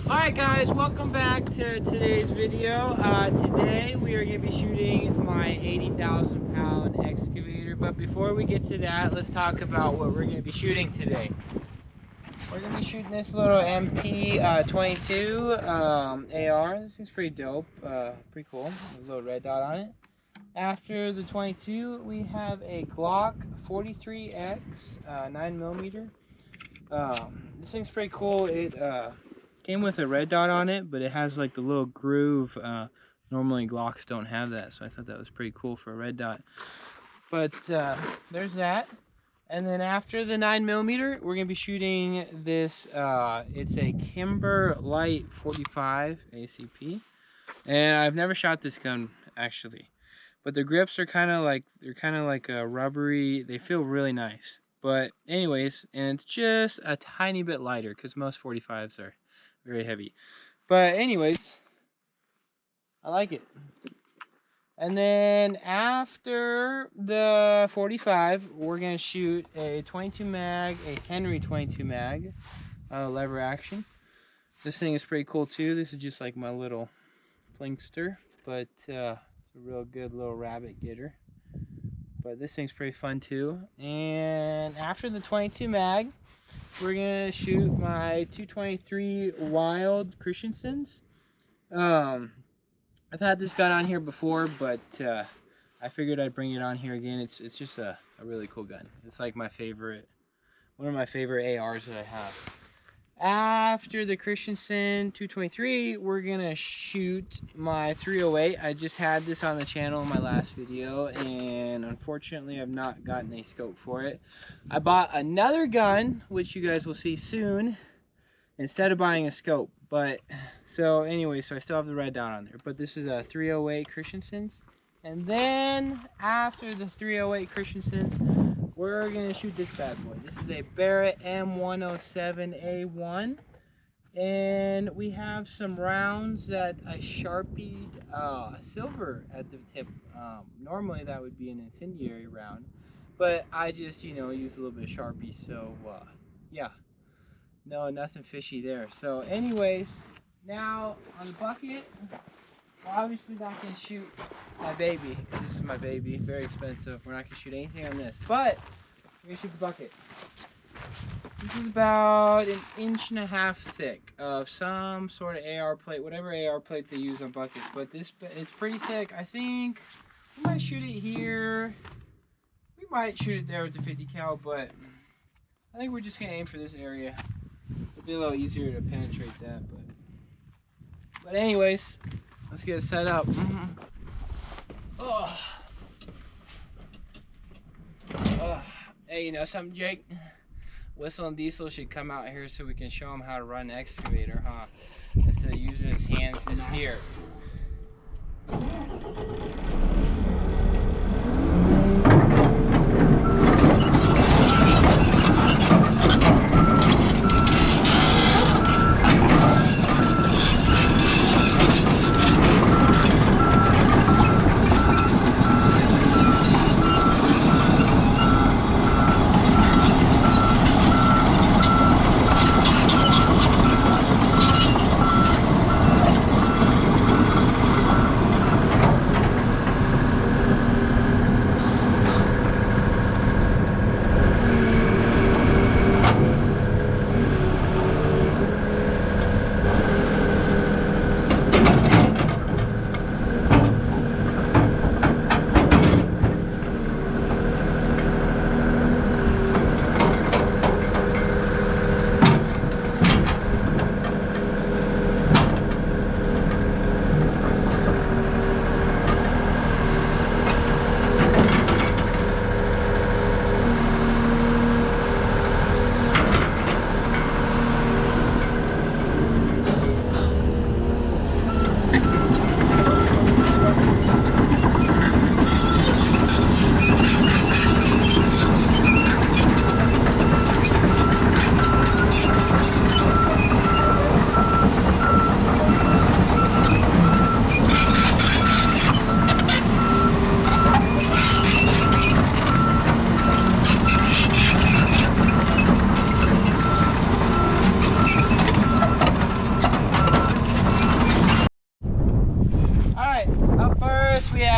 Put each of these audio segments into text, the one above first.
Alright guys, welcome back to today's video. Today we are going to be shooting my 80,000 pound excavator, but before we get to that, let's talk about what we're going to be shooting today. We're going to be shooting this little MP22 AR. This thing's pretty dope, pretty cool. There's a little red dot on it. After the 22, we have a Glock 43X 9mm. This thing's pretty cool. It came with a red dot on it, but it has like the little groove. Normally Glocks don't have that, so I thought that was pretty cool for a red dot. But there's that. And then after the 9mm, we're gonna be shooting this. It's a Kimber Light 45 ACP, and I've never shot this gun actually. But the grips are kind of like a rubbery. They feel really nice. But anyways, and it's just a tiny bit lighter because most 45s are very heavy. But anyways, I like it. And then after the 45, we're gonna shoot a 22 mag, a Henry 22 mag, lever action. This thing is pretty cool too. This is just like my little plinkster, but it's a real good little rabbit getter. But this thing's pretty fun too. And after the 22 mag, we're gonna shoot my 223 Wild Christensen's. I've had this gun on here before, but I figured I'd bring it on here again. It's just a really cool gun. It's like my favorite, one of my favorite ARs that I have. After the Christensen 223, we're gonna shoot my 308. I just had this on the channel in my last video, and unfortunately I've not gotten a scope for it. I bought another gun, which you guys will see soon, instead of buying a scope. But so anyway, so I still have the red dot on there, but this is a 308 Christensen's. And then after the 308 Christensen's, we're gonna shoot this bad boy. This is a Barrett M107A1, and we have some rounds that I sharpied silver at the tip. Normally that would be an incendiary round, but I just, you know, use a little bit of Sharpie. So yeah, no, nothing fishy there. So anyways, now on the bucket, we're obviously not gonna shoot my baby, because this is my baby, very expensive. We're not gonna shoot anything on this, but we're gonna shoot the bucket. This is about 1.5 inches thick of some sort of AR plate, whatever AR plate they use on buckets. But it's pretty thick. I think we might shoot it here. We might shoot it there with the 50 cal, but I think we're just gonna aim for this area. It'll be a little easier to penetrate that, but anyways, let's get it set up. Oh. Hey, you know something, Jake? Whistle and Diesel should come out here so we can show him how to run an excavator, huh? Instead of using his hands to steer.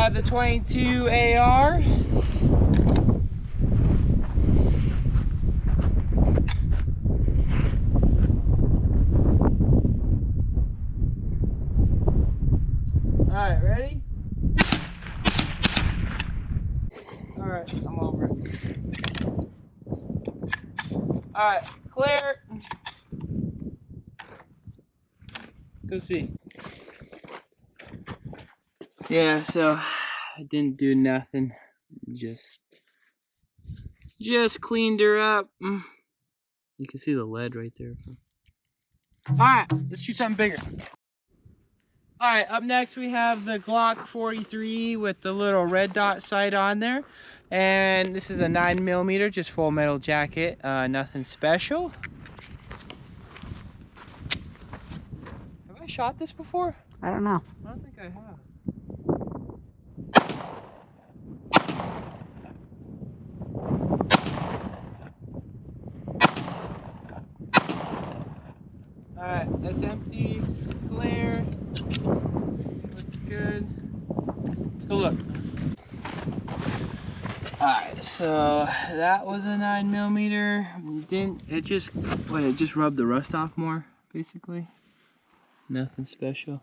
have the 22 AR. Alright, ready? Alright, I'm over it. Alright, clear. Let's go see. Yeah, so I didn't do nothing. Just cleaned her up. You can see the lead right there. Alright, let's shoot something bigger. Alright, up next we have the Glock 43 with the little red dot sight on there. And this is a 9mm, just full metal jacket, nothing special. Have I shot this before? I don't know. I don't think I have. Alright, that's empty, clear, looks good. Let's go look. Alright, so that was a 9mm. It just rubbed the rust off more, basically. Nothing special.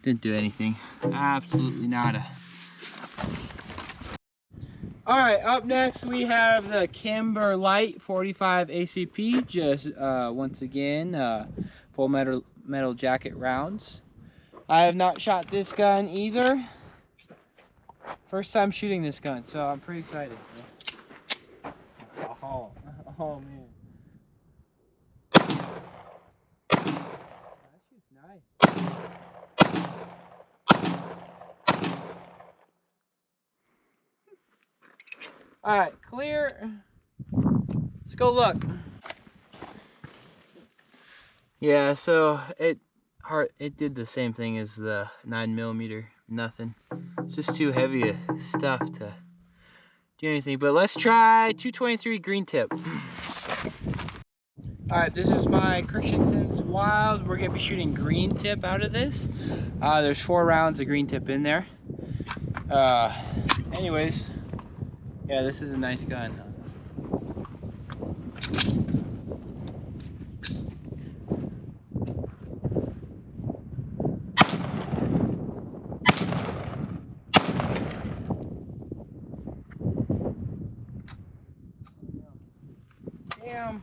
Didn't do anything. Absolutely nada. Alright, up next we have the Kimber Light 45 ACP. Just once again, full metal jacket rounds. I have not shot this gun either. First time shooting this gun, so I'm pretty excited. Oh man. That shit's nice. Alright, clear. Let's go look. Yeah, so it did the same thing as the 9mm. Nothing. It's just too heavy stuff to do anything. But let's try 223 green tip. Alright, this is my Christensen's Wild. We're going to be shooting green tip out of this. There's 4 rounds of green tip in there. Anyways, yeah, this is a nice gun. Damn.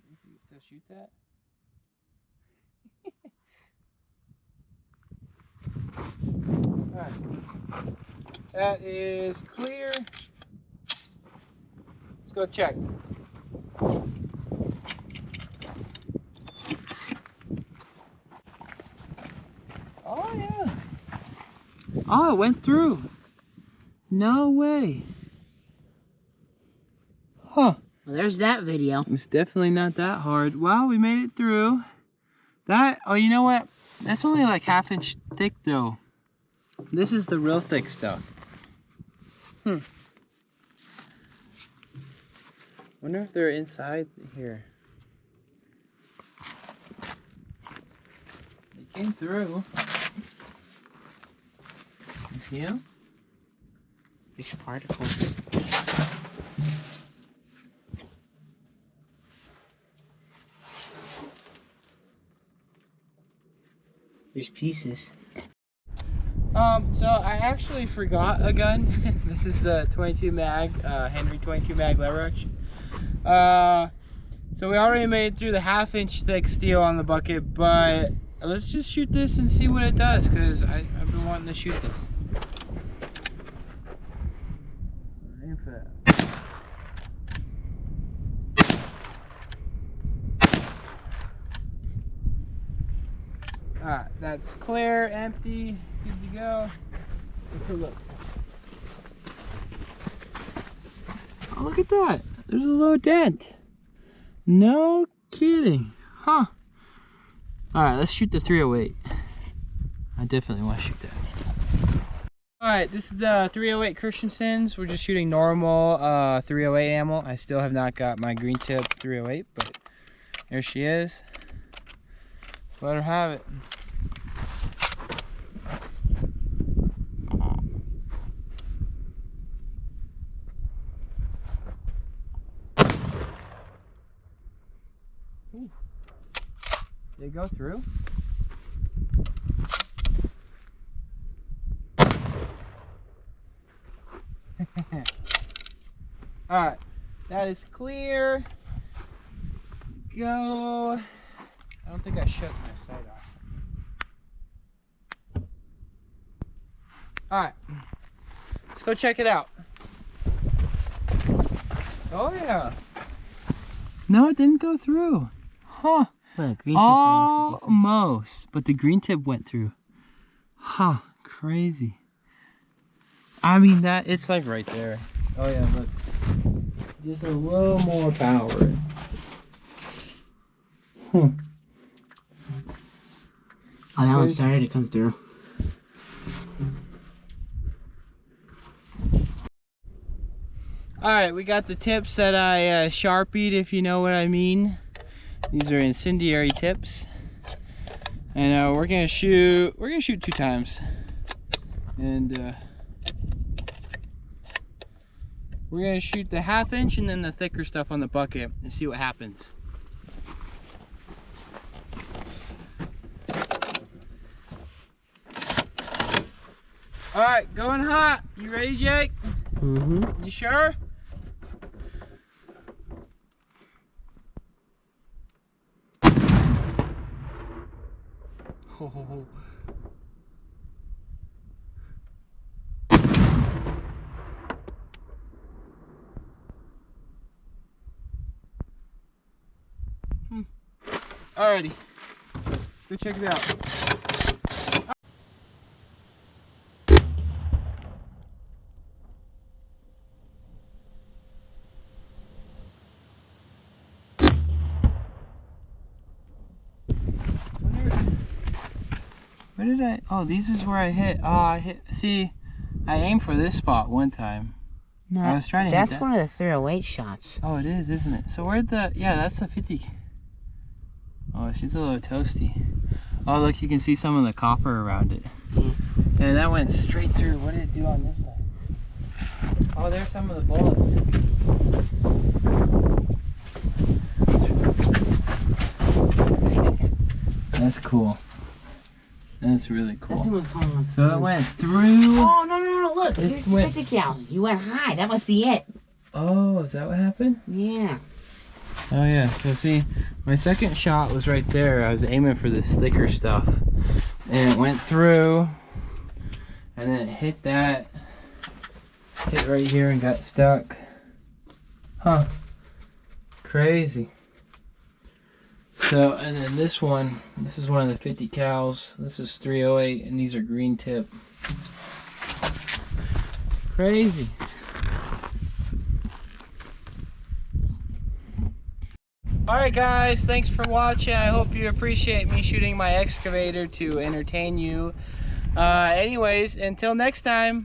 You can still shoot that? Alright. That is clear. Let's go check. Oh yeah. Oh, it went through. No way. Huh. Well, there's that video. It's definitely not that hard. Wow, we made it through. That, oh, you know what? That's only like 1/2 inch thick though. This is the real thick stuff. Wonder if they're inside here. They came through. You see them? These particles. There's pieces. So I actually forgot a gun. This is the 22 mag, Henry 22 mag lever action. So we already made it through the 1/2 inch thick steel on the bucket, but let's just shoot this and see what it does, because I've been wanting to shoot this. Aim for that. Alright, that's clear, empty, good to go. Let's go look. Oh, look at that. There's a little dent. No kidding. Huh. Alright, let's shoot the 308. I definitely want to shoot that. Alright, this is the 308 Christensen's. We're just shooting normal 308 ammo. I still have not got my green tip 308, but Here she is. Let her have it. Ooh. Did it go through? Alright, that is clear. Go. I don't think I shook my sight off. Alright, let's go check it out. Oh yeah. No, it didn't go through. Huh. Well, green tip Almost, but the green tip went through. Huh, crazy. I mean, that it's like right there. Oh yeah, look. Just a little more power. Oh, that one started to come through. Alright, we got the tips that I Sharpied, if you know what I mean. These are incendiary tips. And we're gonna shoot 2 times. And we're gonna shoot the 1/2 inch and then the thicker stuff on the bucket and see what happens. Alright, going hot. You ready, Jake? Mm-hmm. You sure? Oh. Alrighty, go check it out. Where did I? Oh, these is where I hit. Oh, I hit. See, I aimed for this spot one time. No, I was trying to hit that's that. one of the 308 shots. Oh, it is, isn't it? So where'd the? Yeah, that's the 50. Oh, she's a little toasty. Oh, look, you can see some of the copper around it. And that went straight through. What did it do on this side? Oh, there's some of the bullet. That's cool. That's really cool. So it went through. Oh, no, look. It Here's the went- 50 cal. You went high. That must be it. Oh, is that what happened? Yeah. Oh yeah, so see, my second shot was right there. I was aiming for this thicker stuff. And it went through. And then it hit that. Hit right here and got stuck. Huh. Crazy. So, and then this one, this is one of the 50 cals. This is 308, and these are green tip. Crazy. Alright guys, thanks for watching. I hope you appreciate me shooting my excavator to entertain you. Anyways, until next time.